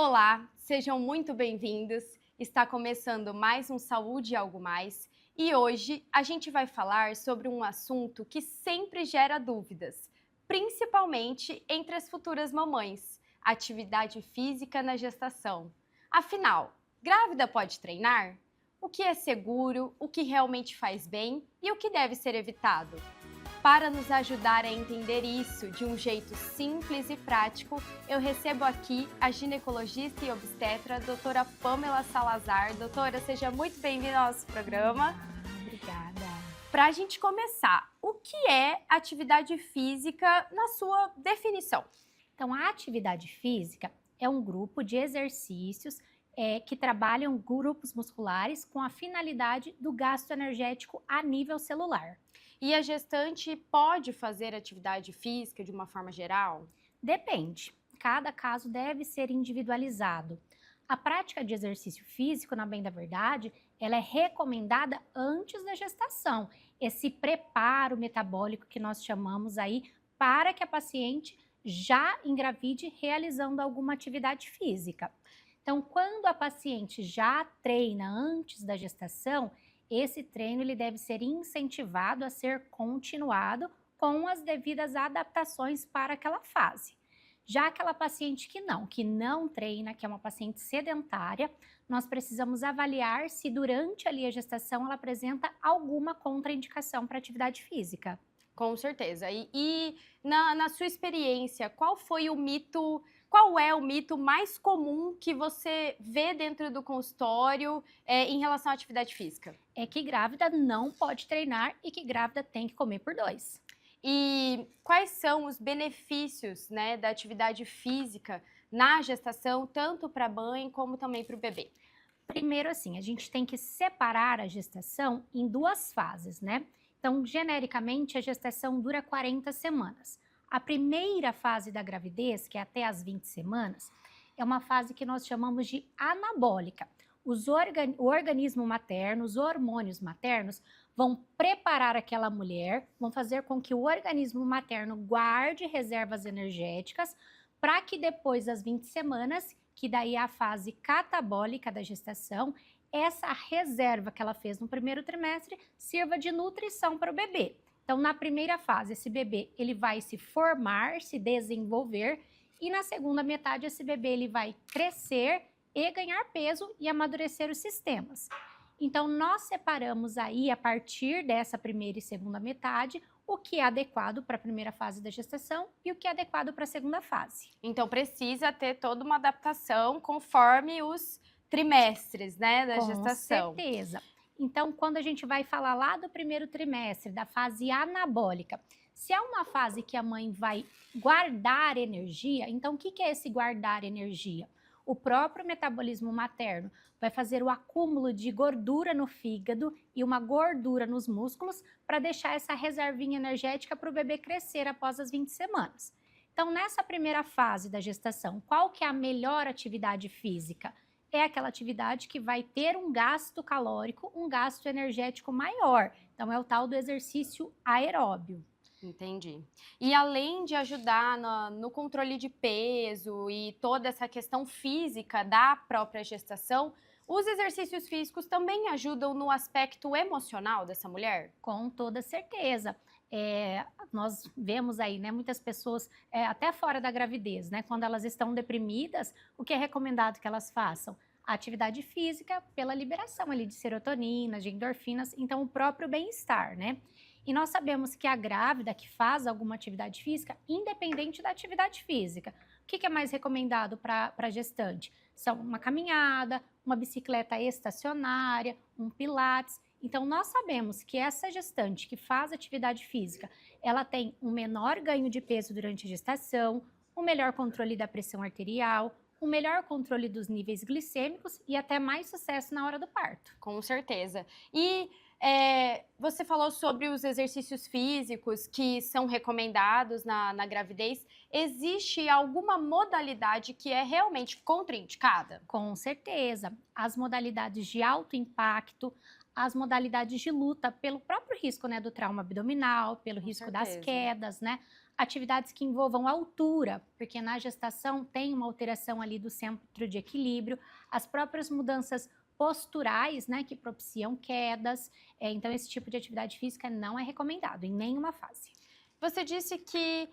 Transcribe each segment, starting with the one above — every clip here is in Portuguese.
Olá, sejam muito bem-vindos. Está começando mais um Saúde e Algo Mais e hoje a gente vai falar sobre um assunto que sempre gera dúvidas, principalmente entre as futuras mamães: atividade física na gestação. Afinal, grávida pode treinar? O que é seguro, o que realmente faz bem e o que deve ser evitado? Para nos ajudar a entender isso de um jeito simples e prático, eu recebo aqui a ginecologista e obstetra, doutora Pamela Salazar. Doutora, seja muito bem-vinda ao nosso programa. Obrigada. Para a gente começar, o que é atividade física na sua definição? Então, a atividade física é um grupo de exercícios que trabalham grupos musculares com a finalidade do gasto energético a nível celular. E a gestante pode fazer atividade física de uma forma geral? Depende, cada caso deve ser individualizado. A prática de exercício físico, na bem da verdade, ela é recomendada antes da gestação. Esse preparo metabólico que nós chamamos aí para que a paciente já engravide realizando alguma atividade física. Então, quando a paciente já treina antes da gestação, esse treino ele deve ser incentivado a ser continuado com as devidas adaptações para aquela fase. Já aquela paciente que não treina, que é uma paciente sedentária, nós precisamos avaliar se durante ali a gestação ela apresenta alguma contraindicação para atividade física. Com certeza. Na sua experiência, qual é o mito mais comum que você vê dentro do consultório em relação à atividade física? É que grávida não pode treinar e que grávida tem que comer por dois. E quais são os benefícios, né, da atividade física na gestação, tanto para a mãe como também para o bebê? Primeiro, assim, a gente tem que separar a gestação em duas fases, né? Então, genericamente, a gestação dura 40 semanas. A primeira fase da gravidez, que é até as 20 semanas, é uma fase que nós chamamos de anabólica. O organismo materno, os hormônios maternos, vão preparar aquela mulher, vão fazer com que o organismo materno guarde reservas energéticas para que depois das 20 semanas, que daí é a fase catabólica da gestação, essa reserva que ela fez no primeiro trimestre sirva de nutrição para o bebê. Então, na primeira fase, esse bebê ele vai se formar, se desenvolver, e na segunda metade, esse bebê ele vai crescer e ganhar peso e amadurecer os sistemas. Então, nós separamos aí, a partir dessa primeira e segunda metade, o que é adequado para a primeira fase da gestação e o que é adequado para a segunda fase. Então precisa ter toda uma adaptação conforme os trimestres, né, da Com gestação. certeza. Então, quando a gente vai falar lá do primeiro trimestre, da fase anabólica, se é uma fase que a mãe vai guardar energia, então o que é esse guardar energia? O próprio metabolismo materno vai fazer o acúmulo de gordura no fígado e uma gordura nos músculos para deixar essa reservinha energética para o bebê crescer após as 20 semanas. Então, nessa primeira fase da gestação, qual que é a melhor atividade física? É aquela atividade que vai ter um gasto calórico, um gasto energético maior. Então, é o tal do exercício aeróbio. Entendi. E além de ajudar no controle de peso e toda essa questão física da própria gestação, os exercícios físicos também ajudam no aspecto emocional dessa mulher? Com toda certeza. Nós vemos aí, né, muitas pessoas, até fora da gravidez, né, quando elas estão deprimidas, o que é recomendado que elas façam? A atividade física pela liberação ali de serotonina, de endorfinas, então o próprio bem-estar, né? E nós sabemos que a grávida que faz alguma atividade física, independente da atividade física, o que é mais recomendado para a gestante? São uma caminhada, uma bicicleta estacionária, um pilates. Então, nós sabemos que essa gestante que faz atividade física, ela tem um menor ganho de peso durante a gestação, um melhor controle da pressão arterial, um melhor controle dos níveis glicêmicos e até mais sucesso na hora do parto. Com certeza. E você falou sobre os exercícios físicos que são recomendados na gravidez. Existe alguma modalidade que é realmente contraindicada? Com certeza, as modalidades de alto impacto, as modalidades de luta pelo próprio risco, né, do trauma abdominal, pelo Com risco das certeza. quedas, né? atividades que envolvam altura, porque na gestação tem uma alteração ali do centro de equilíbrio, as próprias mudanças posturais, né, que propiciam quedas. Então, esse tipo de atividade física não é recomendado em nenhuma fase. Você disse que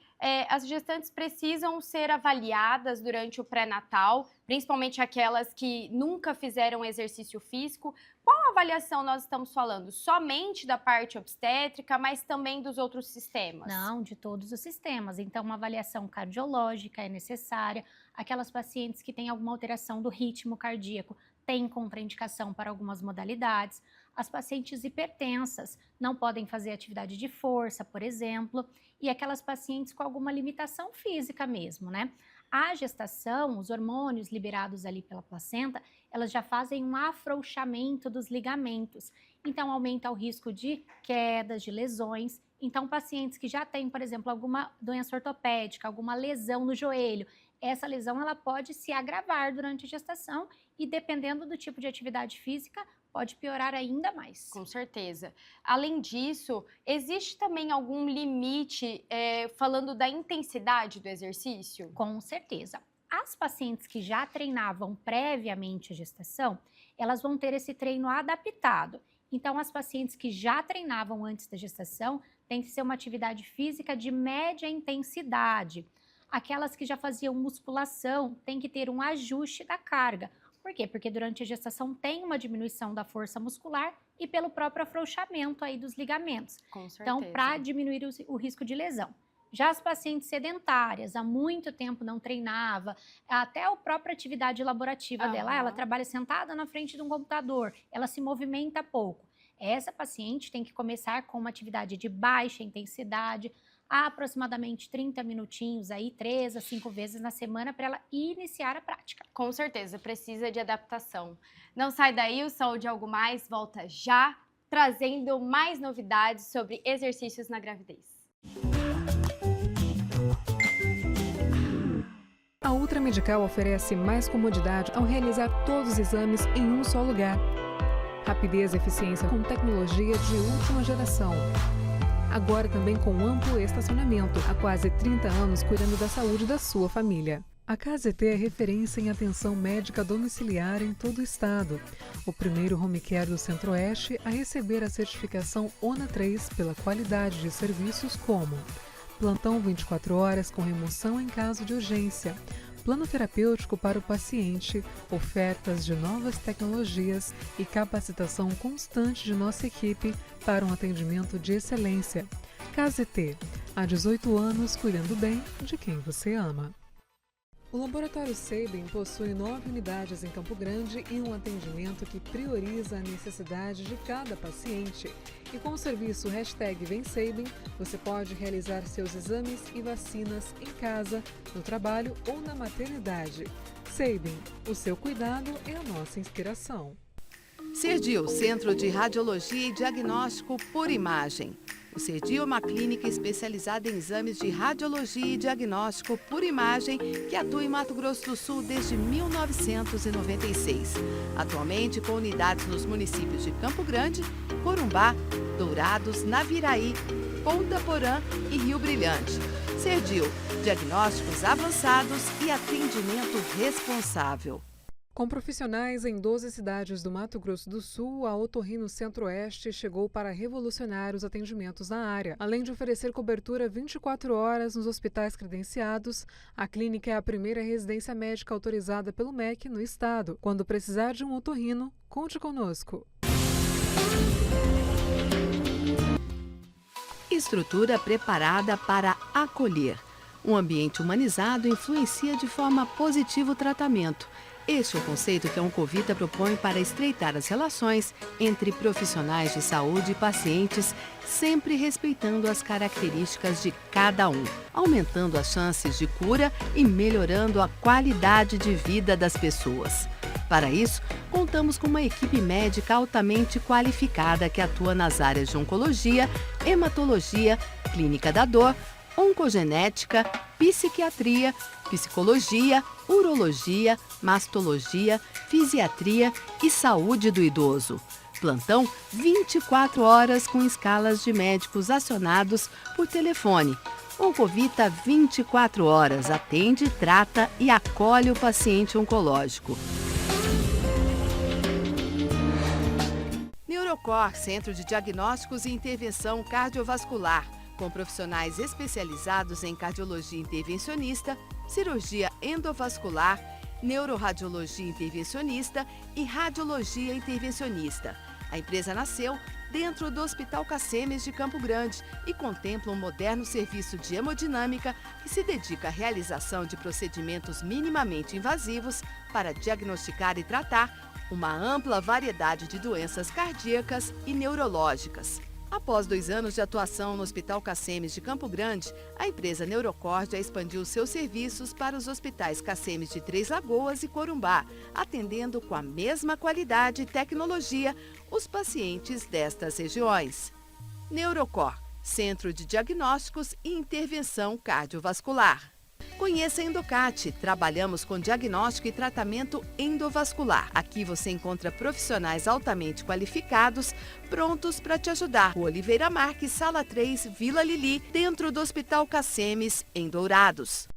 as gestantes precisam ser avaliadas durante o pré-natal, principalmente aquelas que nunca fizeram exercício físico. Qual avaliação nós estamos falando? Somente da parte obstétrica, mas também dos outros sistemas? Não, de todos os sistemas. Então, uma avaliação cardiológica é necessária. Aquelas pacientes que têm alguma alteração do ritmo cardíaco têm contraindicação para algumas modalidades. As pacientes hipertensas não podem fazer atividade de força, por exemplo, e aquelas pacientes com alguma limitação física mesmo, né? A gestação, os hormônios liberados ali pela placenta, elas já fazem um afrouxamento dos ligamentos, então aumenta o risco de quedas, de lesões. Então, pacientes que já têm, por exemplo, alguma doença ortopédica, alguma lesão no joelho, essa lesão ela pode se agravar durante a gestação e, dependendo do tipo de atividade física, pode piorar ainda mais. Com certeza. Além disso, existe também algum limite falando da intensidade do exercício? Com certeza. As pacientes que já treinavam previamente a gestação, elas vão ter esse treino adaptado. Então, as pacientes que já treinavam antes da gestação, tem que ser uma atividade física de média intensidade. Aquelas que já faziam musculação, tem que ter um ajuste da carga. Por quê? Porque durante a gestação tem uma diminuição da força muscular e pelo próprio afrouxamento aí dos ligamentos. Com certeza. Então, para diminuir o risco de lesão. Já as pacientes sedentárias, há muito tempo não treinava, até a própria atividade laborativa dela, ela trabalha sentada na frente de um computador, ela se movimenta pouco. Essa paciente tem que começar com uma atividade de baixa intensidade, aproximadamente 30 minutinhos aí, 3 a 5 vezes na semana para ela iniciar a prática. Com certeza, precisa de adaptação. Não sai daí, o Saúde Algo Mais volta já, trazendo mais novidades sobre exercícios na gravidez. A Ultra Medical oferece mais comodidade ao realizar todos os exames em um só lugar. Rapidez e eficiência com tecnologia de última geração. Agora também com amplo estacionamento, há quase 30 anos cuidando da saúde da sua família. A KZT é referência em atenção médica domiciliar em todo o estado. O primeiro home care do Centro-Oeste a receber a certificação ONA 3 pela qualidade de serviços como plantão 24 horas com remoção em caso de urgência, plano terapêutico para o paciente, ofertas de novas tecnologias e capacitação constante de nossa equipe para um atendimento de excelência. KZT, há 18 anos cuidando bem de quem você ama. O Laboratório Sabin possui 9 unidades em Campo Grande e um atendimento que prioriza a necessidade de cada paciente. E com o serviço #VemSabin, você pode realizar seus exames e vacinas em casa, no trabalho ou na maternidade. Sabin, o seu cuidado é a nossa inspiração. Cerdil, Centro de Radiologia e Diagnóstico por Imagem. O Cerdil é uma clínica especializada em exames de radiologia e diagnóstico por imagem que atua em Mato Grosso do Sul desde 1996. Atualmente com unidades nos municípios de Campo Grande, Corumbá, Dourados, Naviraí, Ponta Porã e Rio Brilhante. Cerdil, diagnósticos avançados e atendimento responsável. Com profissionais em 12 cidades do Mato Grosso do Sul, a Otorrino Centro-Oeste chegou para revolucionar os atendimentos na área. Além de oferecer cobertura 24 horas nos hospitais credenciados, a clínica é a primeira residência médica autorizada pelo MEC no estado. Quando precisar de um otorrino, conte conosco. Estrutura preparada para acolher. Um ambiente humanizado influencia de forma positiva o tratamento. Este é o conceito que a Oncovita propõe para estreitar as relações entre profissionais de saúde e pacientes, sempre respeitando as características de cada um, aumentando as chances de cura e melhorando a qualidade de vida das pessoas. Para isso, contamos com uma equipe médica altamente qualificada que atua nas áreas de oncologia, hematologia, clínica da dor, oncogenética, psiquiatria, psicologia, urologia, mastologia, fisiatria e saúde do idoso. Plantão 24 horas com escalas de médicos acionados por telefone Oncovita 24 horas, atende, trata e acolhe o paciente oncológico. Neurocor, Centro de Diagnósticos e Intervenção Cardiovascular, com profissionais especializados em cardiologia intervencionista, cirurgia endovascular, neuroradiologia intervencionista e radiologia intervencionista. A empresa nasceu dentro do Hospital Cacemes de Campo Grande e contempla um moderno serviço de hemodinâmica que se dedica à realização de procedimentos minimamente invasivos para diagnosticar e tratar uma ampla variedade de doenças cardíacas e neurológicas. Após 2 anos de atuação no Hospital Cacemes de Campo Grande, a empresa Neurocor já expandiu seus serviços para os hospitais Cacemes de Três Lagoas e Corumbá, atendendo com a mesma qualidade e tecnologia os pacientes destas regiões. Neurocor, Centro de Diagnósticos e Intervenção Cardiovascular. Conheça a Endocate. Trabalhamos com diagnóstico e tratamento endovascular. Aqui você encontra profissionais altamente qualificados, prontos para te ajudar. O Oliveira Marques, Sala 3, Vila Lili, dentro do Hospital Cacemes, em Dourados.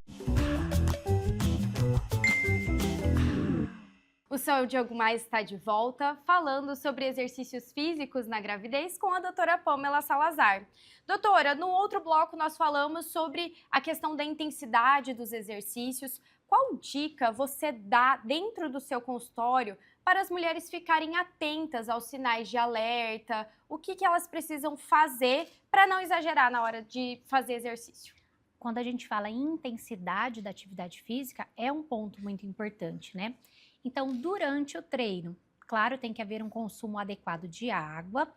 O Saúde Algo Mais está de volta, falando sobre exercícios físicos na gravidez com a doutora Pamela Salazar. Doutora, no outro bloco nós falamos sobre a questão da intensidade dos exercícios. Qual dica você dá dentro do seu consultório para as mulheres ficarem atentas aos sinais de alerta? O que elas precisam fazer para não exagerar na hora de fazer exercício? Quando a gente fala em intensidade da atividade física, é um ponto muito importante, né? Então, durante o treino, claro, tem que haver um consumo adequado de água.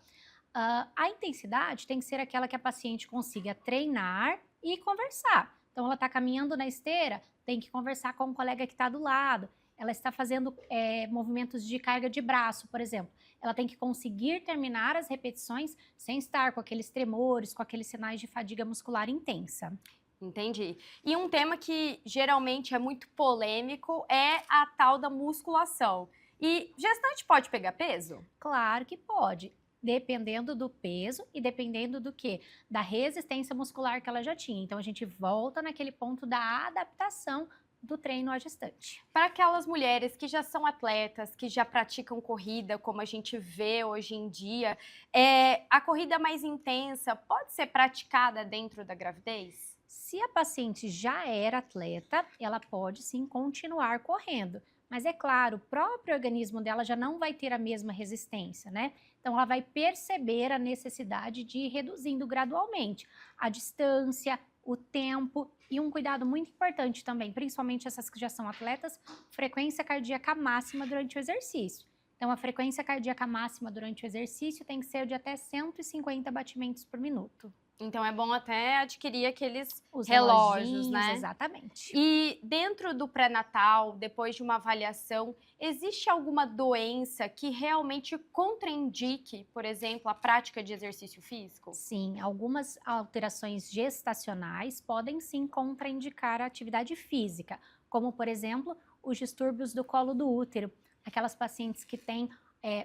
A intensidade tem que ser aquela que a paciente consiga treinar e conversar. Então, ela está caminhando na esteira, tem que conversar com o colega que está do lado. Ela está fazendo movimentos de carga de braço, por exemplo. Ela tem que conseguir terminar as repetições sem estar com aqueles tremores, com aqueles sinais de fadiga muscular intensa. Entendi. E um tema que geralmente é muito polêmico é a tal da musculação. E gestante pode pegar peso? Claro que pode, dependendo do peso e dependendo do quê? Da resistência muscular que ela já tinha. Então, a gente volta naquele ponto da adaptação do treino à gestante. Para aquelas mulheres que já são atletas, que já praticam corrida, como a gente vê hoje em dia, a corrida mais intensa pode ser praticada dentro da gravidez? Se a paciente já era atleta, ela pode sim continuar correndo. Mas é claro, o próprio organismo dela já não vai ter a mesma resistência, né? Então ela vai perceber a necessidade de ir reduzindo gradualmente a distância, o tempo e um cuidado muito importante também, principalmente essas que já são atletas, frequência cardíaca máxima durante o exercício. Então a frequência cardíaca máxima durante o exercício tem que ser de até 150 batimentos por minuto. Então é bom até adquirir aqueles Os relógios, né? Exatamente. E dentro do pré-natal, depois de uma avaliação, existe alguma doença que realmente contraindique, por exemplo, a prática de exercício físico? Sim, algumas alterações gestacionais podem sim contraindicar a atividade física, como por exemplo, os distúrbios do colo do útero, aquelas pacientes que têm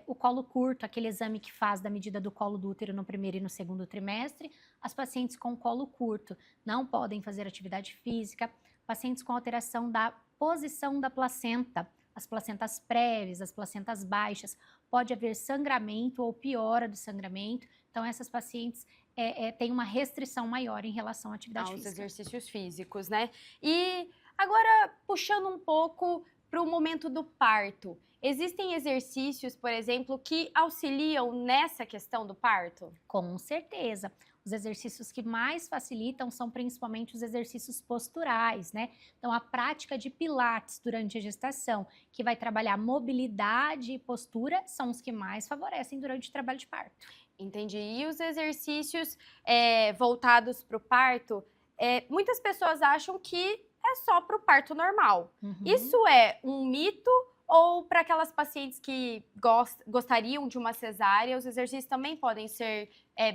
o colo curto, aquele exame que faz da medida do colo do útero no primeiro e no segundo trimestre. As pacientes com colo curto não podem fazer atividade física. Pacientes com alteração da posição da placenta, as placentas prévias, as placentas baixas, pode haver sangramento ou piora do sangramento. Então, essas pacientes têm uma restrição maior em relação à atividade física. Aos exercícios físicos, né? E agora, puxando um pouco para o momento do parto, existem exercícios, por exemplo, que auxiliam nessa questão do parto? Com certeza. Os exercícios que mais facilitam são principalmente os exercícios posturais, né? Então, a prática de pilates durante a gestação, que vai trabalhar mobilidade e postura, são os que mais favorecem durante o trabalho de parto. Entendi. E os exercícios voltados para o parto, muitas pessoas acham que é só para o parto normal. Isso é um mito? Ou para aquelas pacientes que gostariam de uma cesárea, os exercícios também podem ser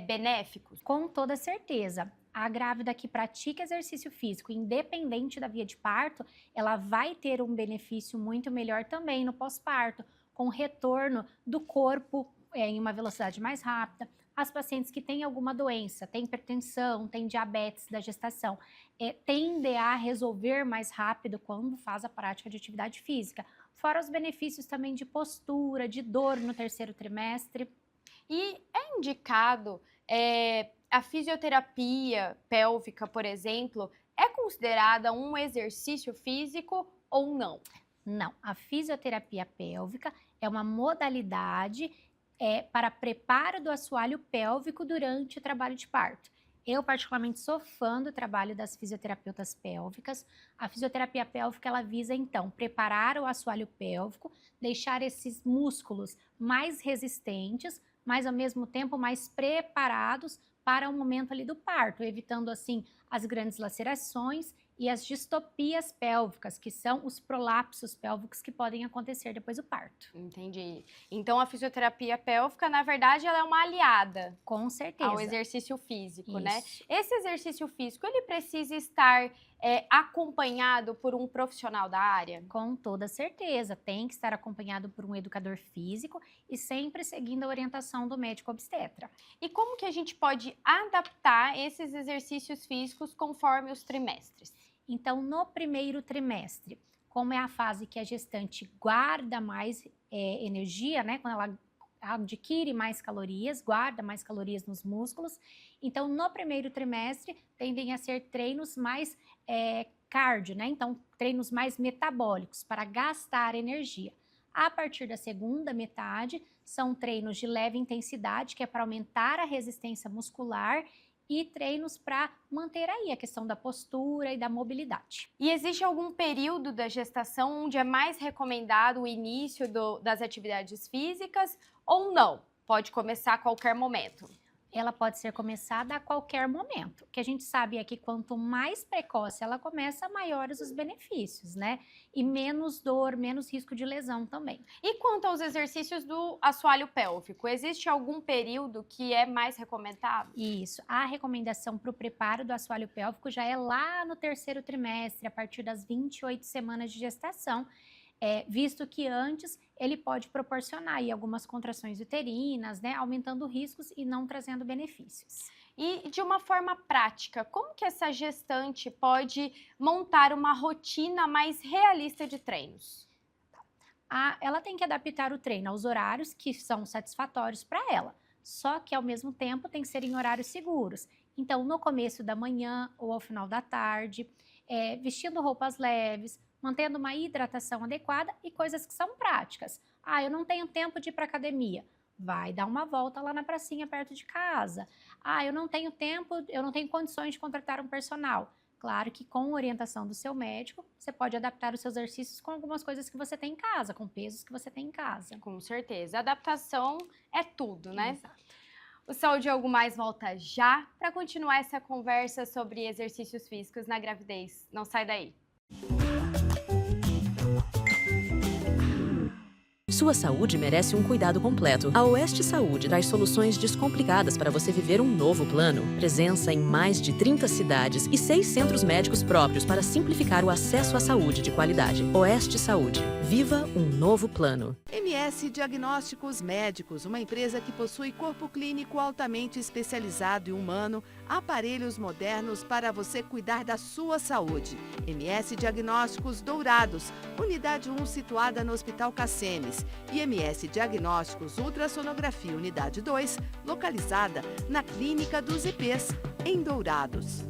benéficos? Com toda certeza. A grávida que pratica exercício físico, independente da via de parto, ela vai ter um benefício muito melhor também no pós-parto, com retorno do corpo em uma velocidade mais rápida, as pacientes que têm alguma doença, têm hipertensão, têm diabetes da gestação, tendem a resolver mais rápido quando faz a prática de atividade física. Fora os benefícios também de postura, de dor no terceiro trimestre. E é indicado a fisioterapia pélvica, por exemplo, é considerada um exercício físico ou não? Não, a fisioterapia pélvica é uma modalidade para preparo do assoalho pélvico durante o trabalho de parto. Eu, particularmente, sou fã do trabalho das fisioterapeutas pélvicas. A fisioterapia pélvica, ela visa, então, preparar o assoalho pélvico, deixar esses músculos mais resistentes, mas, ao mesmo tempo, mais preparados para o momento ali do parto, evitando, assim, as grandes lacerações e as distopias pélvicas, que são os prolapsos pélvicos que podem acontecer depois do parto. Entendi. Então, a fisioterapia pélvica, na verdade, ela é uma aliada. Com certeza. Ao exercício físico, Isso. né? Esse exercício físico, ele precisa estar acompanhado por um profissional da área? Com toda certeza, tem que estar acompanhado por um educador físico e sempre seguindo a orientação do médico obstetra. E como que a gente pode adaptar esses exercícios físicos conforme os trimestres? Então, no primeiro trimestre, como é a fase que a gestante guarda mais energia, né? Quando ela adquire mais calorias, guarda mais calorias nos músculos. Então, no primeiro trimestre, tendem a ser treinos mais cardio, né? Então, treinos mais metabólicos para gastar energia. A partir da segunda metade, são treinos de leve intensidade, que é para aumentar a resistência muscular, e treinos para manter aí a questão da postura e da mobilidade. E existe algum período da gestação onde é mais recomendado o início das atividades físicas ou não? Pode começar a qualquer momento? Ela pode ser começada a qualquer momento. O que a gente sabe é que quanto mais precoce ela começa, maiores os benefícios, né? E menos dor, menos risco de lesão também. E quanto aos exercícios do assoalho pélvico, existe algum período que é mais recomendado? Isso. A recomendação para o preparo do assoalho pélvico já é lá no terceiro trimestre, a partir das 28 semanas de gestação, visto que antes ele pode proporcionar aí algumas contrações uterinas, né, aumentando riscos e não trazendo benefícios. E de uma forma prática, como que essa gestante pode montar uma rotina mais realista de treinos? Ela tem que adaptar o treino aos horários que são satisfatórios para ela, só que ao mesmo tempo tem que ser em horários seguros. Então, no começo da manhã ou ao final da tarde, vestindo roupas leves, mantendo uma hidratação adequada e coisas que são práticas. Eu não tenho tempo de ir para academia. Vai dar uma volta lá na pracinha perto de casa. Eu não tenho tempo, eu não tenho condições de contratar um personal. Claro que com orientação do seu médico, você pode adaptar os seus exercícios com algumas coisas que você tem em casa, com pesos que você tem em casa. Com certeza. Adaptação é tudo, né? Exato. O Saúde Algo Mais volta já para continuar essa conversa sobre exercícios físicos na gravidez. Não sai daí. Sua saúde merece um cuidado completo. A Oeste Saúde traz soluções descomplicadas para você viver um novo plano. Presença em mais de 30 cidades e 6 centros médicos próprios para simplificar o acesso à saúde de qualidade. Oeste Saúde. Viva um novo plano. MS Diagnósticos Médicos, uma empresa que possui corpo clínico altamente especializado e humano, aparelhos modernos para você cuidar da sua saúde. MS Diagnósticos Dourados, unidade 1 situada no Hospital Cassemes. E MS Diagnósticos Ultrassonografia, unidade 2, localizada na Clínica dos IPs, em Dourados.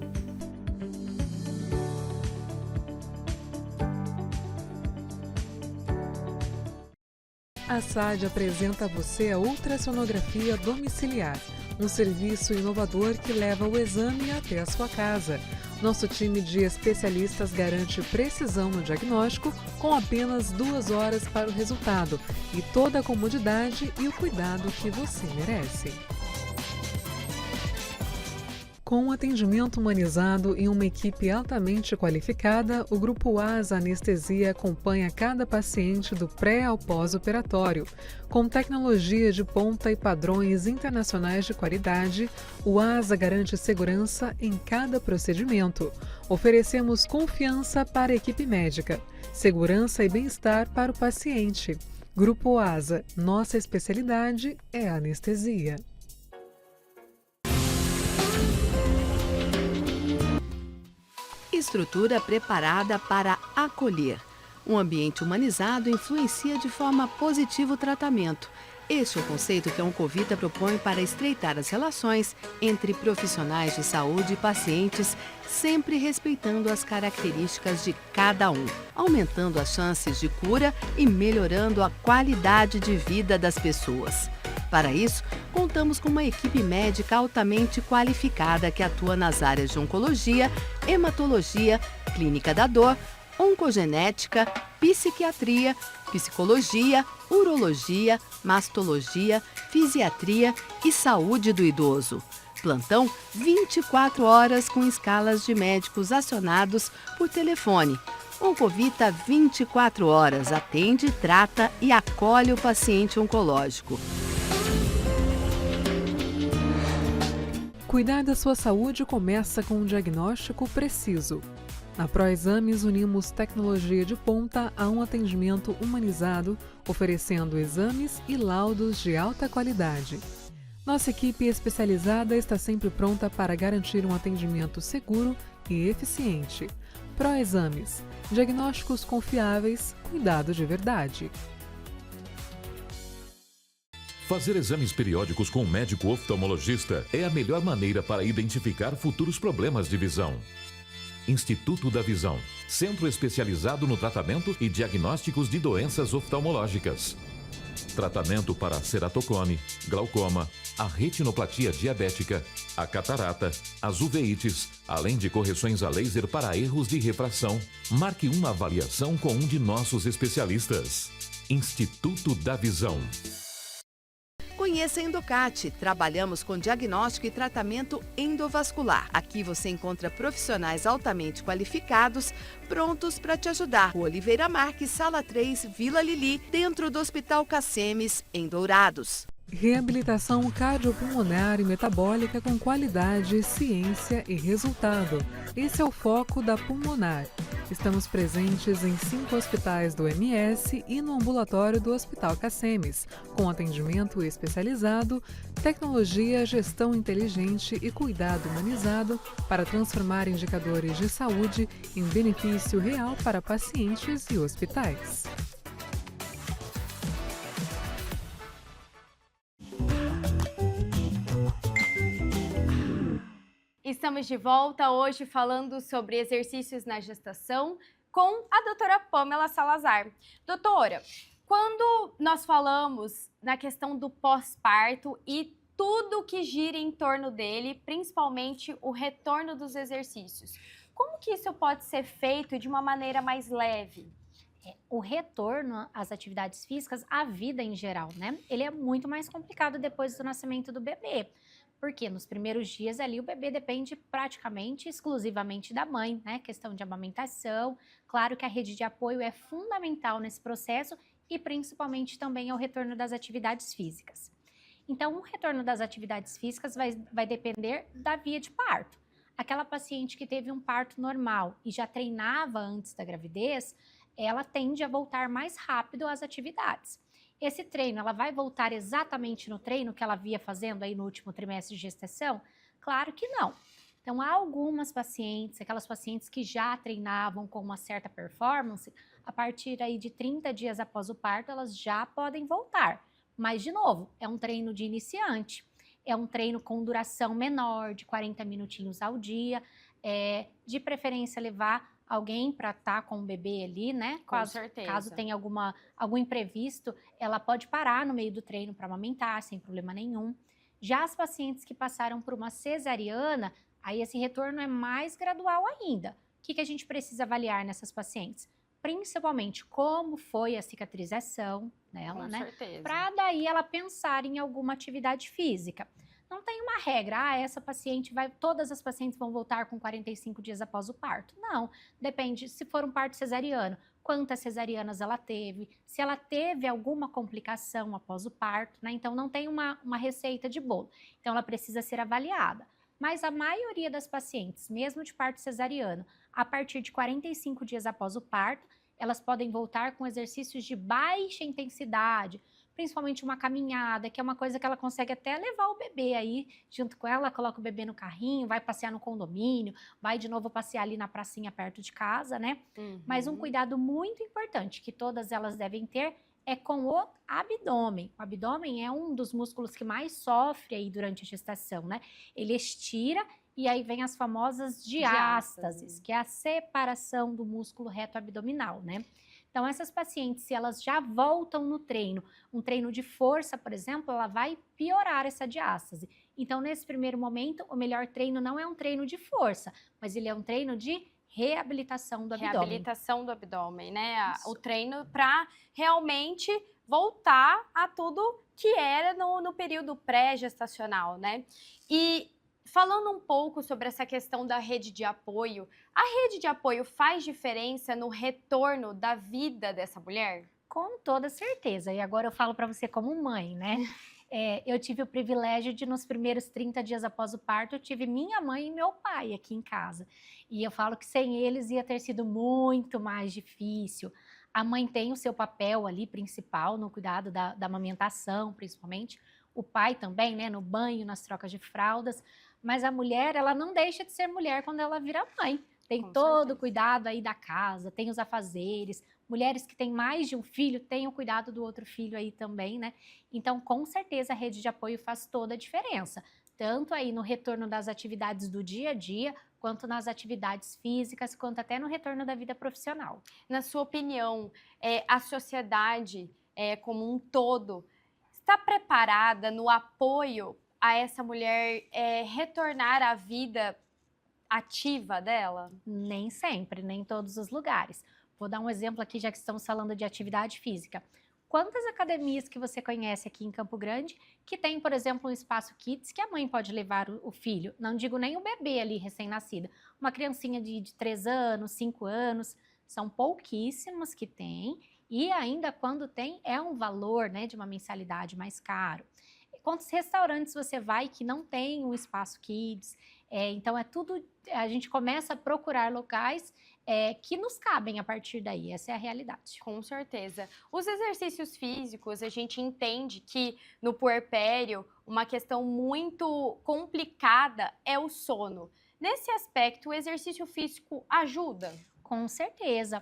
A SAD apresenta a você a ultrassonografia domiciliar, um serviço inovador que leva o exame até a sua casa. Nosso time de especialistas garante precisão no diagnóstico com apenas 2 horas para o resultado e toda a comodidade e o cuidado que você merece. Com um atendimento humanizado e uma equipe altamente qualificada, o Grupo ASA Anestesia acompanha cada paciente do pré ao pós-operatório. Com tecnologia de ponta e padrões internacionais de qualidade, o ASA garante segurança em cada procedimento. Oferecemos confiança para a equipe médica, segurança e bem-estar para o paciente. Grupo ASA, nossa especialidade é a anestesia. estrutura preparada para acolher. Um ambiente humanizado influencia de forma positiva o tratamento. Este é o conceito que a Oncovita propõe para estreitar as relações entre profissionais de saúde e pacientes, sempre respeitando as características de cada um, aumentando as chances de cura e melhorando a qualidade de vida das pessoas. Para isso, contamos com uma equipe médica altamente qualificada que atua nas áreas de oncologia, hematologia, clínica da dor, oncogenética, psiquiatria, psicologia, urologia, mastologia, fisiatria e saúde do idoso. Plantão 24 horas com escalas de médicos acionados por telefone. Oncovita 24 horas atende, trata e acolhe o paciente oncológico. Cuidar da sua saúde começa com um diagnóstico preciso. Na ProExames, unimos tecnologia de ponta a um atendimento humanizado, oferecendo exames e laudos de alta qualidade. Nossa equipe especializada está sempre pronta para garantir um atendimento seguro e eficiente. ProExames, diagnósticos confiáveis, cuidado de verdade. Fazer exames periódicos com um médico oftalmologista é a melhor maneira para identificar futuros problemas de visão. Instituto da Visão, centro especializado no tratamento e diagnósticos de doenças oftalmológicas. Tratamento para ceratocone, glaucoma, a retinoplatia diabética, a catarata, as uveites, além de correções a laser para erros de refração. Marque uma avaliação com um de nossos especialistas. Instituto da Visão. Conheça a Endocate. Trabalhamos com diagnóstico e tratamento endovascular. Aqui você encontra profissionais altamente qualificados, prontos para te ajudar. O Oliveira Marques, Sala 3, Vila Lili, dentro do Hospital Cacemes, em Dourados. Reabilitação cardiopulmonar e metabólica com qualidade, ciência e resultado. Esse é o foco da Pulmonar. Estamos presentes em 5 hospitais do MS e no ambulatório do Hospital Cacemes, com atendimento especializado, tecnologia, gestão inteligente e cuidado humanizado para transformar indicadores de saúde em benefício real para pacientes e hospitais. Estamos de volta hoje falando sobre exercícios na gestação com a doutora Pamela Salazar. Doutora, quando nós falamos na questão do pós-parto e tudo que gira em torno dele, principalmente o retorno dos exercícios, como que isso pode ser feito de uma maneira mais leve? O retorno às atividades físicas, à vida em geral, né? Ele é muito mais complicado depois do nascimento do bebê. Porque nos primeiros dias ali o bebê depende praticamente exclusivamente da mãe, né? Questão de amamentação. Claro que a rede de apoio é fundamental nesse processo e principalmente também ao retorno das atividades físicas. Então, o retorno das atividades físicas vai depender da via de parto. Aquela paciente que teve um parto normal e já treinava antes da gravidez, ela tende a voltar mais rápido às atividades. Esse treino, ela vai voltar exatamente no treino que ela via fazendo aí no último trimestre de gestação? Claro que não. Então, há algumas pacientes, aquelas pacientes que já treinavam com uma certa performance, a partir aí de 30 dias após o parto, elas já podem voltar. Mas, de novo, é um treino de iniciante. É um treino com duração menor, de 40 minutinhos ao dia. De preferência, levar alguém para estar com o bebê ali, né? Com certeza. Caso tenha algum imprevisto, ela pode parar no meio do treino para amamentar, sem problema nenhum. Já as pacientes que passaram por uma cesariana, aí esse retorno é mais gradual ainda. O que a gente precisa avaliar nessas pacientes? Principalmente como foi a cicatrização nela, né? Para daí ela pensar em alguma atividade física. Não tem uma regra, essa paciente todas as pacientes vão voltar com 45 dias após o parto. Não, depende, se for um parto cesariano, quantas cesarianas ela teve, se ela teve alguma complicação após o parto, né? Então não tem uma receita de bolo, então ela precisa ser avaliada. Mas a maioria das pacientes, mesmo de parto cesariano, a partir de 45 dias após o parto, elas podem voltar com exercícios de baixa intensidade, principalmente uma caminhada, que é uma coisa que ela consegue até levar o bebê aí junto com ela, coloca o bebê no carrinho, vai passear no condomínio, vai de novo passear ali na pracinha perto de casa, né? Mas um cuidado muito importante que todas elas devem ter é com o abdômen. O abdômen é um dos músculos que mais sofre aí durante a gestação, né? Ele estira e aí vem as famosas diástases, que é a separação do músculo reto abdominal, né? Então, essas pacientes, se elas já voltam no treino, um treino de força, por exemplo, ela vai piorar essa diástase. Então, nesse primeiro momento, o melhor treino não é um treino de força, mas ele é um treino de reabilitação do abdômen. Reabilitação do abdômen, né? O treino para realmente voltar a tudo que era no período pré-gestacional, né? E falando um pouco sobre essa questão da rede de apoio, a rede de apoio faz diferença no retorno da vida dessa mulher? Com toda certeza. E agora eu falo para você como mãe, né? Eu tive o privilégio de, nos primeiros 30 dias após o parto, eu tive minha mãe e meu pai aqui em casa. E eu falo que sem eles ia ter sido muito mais difícil. A mãe tem o seu papel ali principal no cuidado da amamentação, principalmente. O pai também, né? No banho, nas trocas de fraldas. Mas a mulher, ela não deixa de ser mulher quando ela vira mãe. Tem todo o cuidado aí da casa, tem os afazeres. Mulheres que têm mais de um filho têm o cuidado do outro filho aí também, né? Então, com certeza, a rede de apoio faz toda a diferença. Tanto aí no retorno das atividades do dia a dia, quanto nas atividades físicas, quanto até no retorno da vida profissional. Na sua opinião, a sociedade como um todo está preparada no apoio a essa mulher retornar à vida ativa dela? Nem sempre, nem em todos os lugares. Vou dar um exemplo aqui, já que estamos falando de atividade física. Quantas academias que você conhece aqui em Campo Grande que tem, por exemplo, um espaço kids que a mãe pode levar o filho? Não digo nem o bebê ali recém-nascido. Uma criancinha de 3 anos, 5 anos. São pouquíssimos que tem e ainda quando tem é um valor, né, de uma mensalidade mais caro. Quantos restaurantes você vai que não tem um espaço kids? Então é tudo, a gente começa a procurar locais que nos cabem a partir daí, essa é a realidade. Com certeza. Os exercícios físicos, a gente entende que no puerpério, uma questão muito complicada é o sono. Nesse aspecto, o exercício físico ajuda? Com certeza.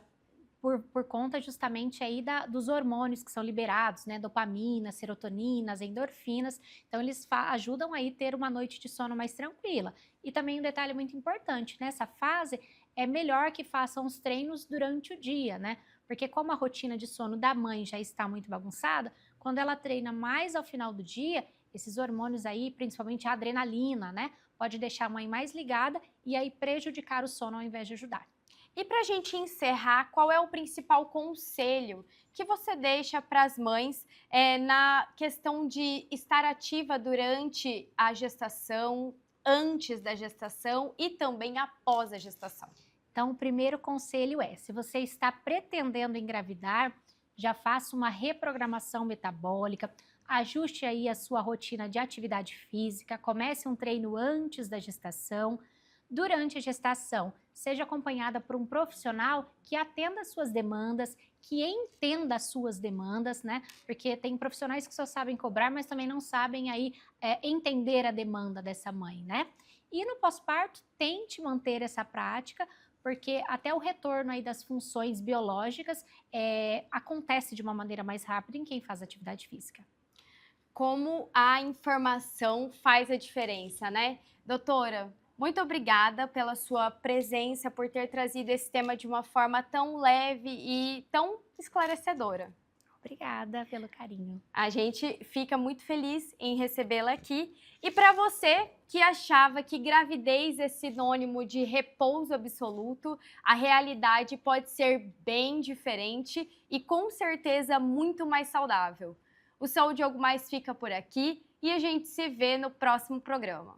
Por conta justamente aí dos hormônios que são liberados, né? Dopamina, serotonina, as endorfinas. Então, eles ajudam aí a ter uma noite de sono mais tranquila. E também um detalhe muito importante, nessa fase, é melhor que façam os treinos durante o dia, né? Porque como a rotina de sono da mãe já está muito bagunçada, quando ela treina mais ao final do dia, esses hormônios aí, principalmente a adrenalina, né? Pode deixar a mãe mais ligada e aí prejudicar o sono ao invés de ajudar. E para a gente encerrar, qual é o principal conselho que você deixa para as mães na questão de estar ativa durante a gestação, antes da gestação e também após a gestação? Então, o primeiro conselho é, se você está pretendendo engravidar, já faça uma reprogramação metabólica, ajuste aí a sua rotina de atividade física, comece um treino antes da gestação. Durante a gestação, seja acompanhada por um profissional que atenda às suas demandas, que entenda as suas demandas, né? Porque tem profissionais que só sabem cobrar, mas também não sabem aí entender a demanda dessa mãe, né? E no pós-parto, tente manter essa prática, porque até o retorno aí das funções biológicas acontece de uma maneira mais rápida em quem faz atividade física. Como a informação faz a diferença, né? Doutora, muito obrigada pela sua presença, por ter trazido esse tema de uma forma tão leve e tão esclarecedora. Obrigada pelo carinho. A gente fica muito feliz em recebê-la aqui. E para você que achava que gravidez é sinônimo de repouso absoluto, a realidade pode ser bem diferente e com certeza muito mais saudável. O Saúde Algo Mais fica por aqui e a gente se vê no próximo programa.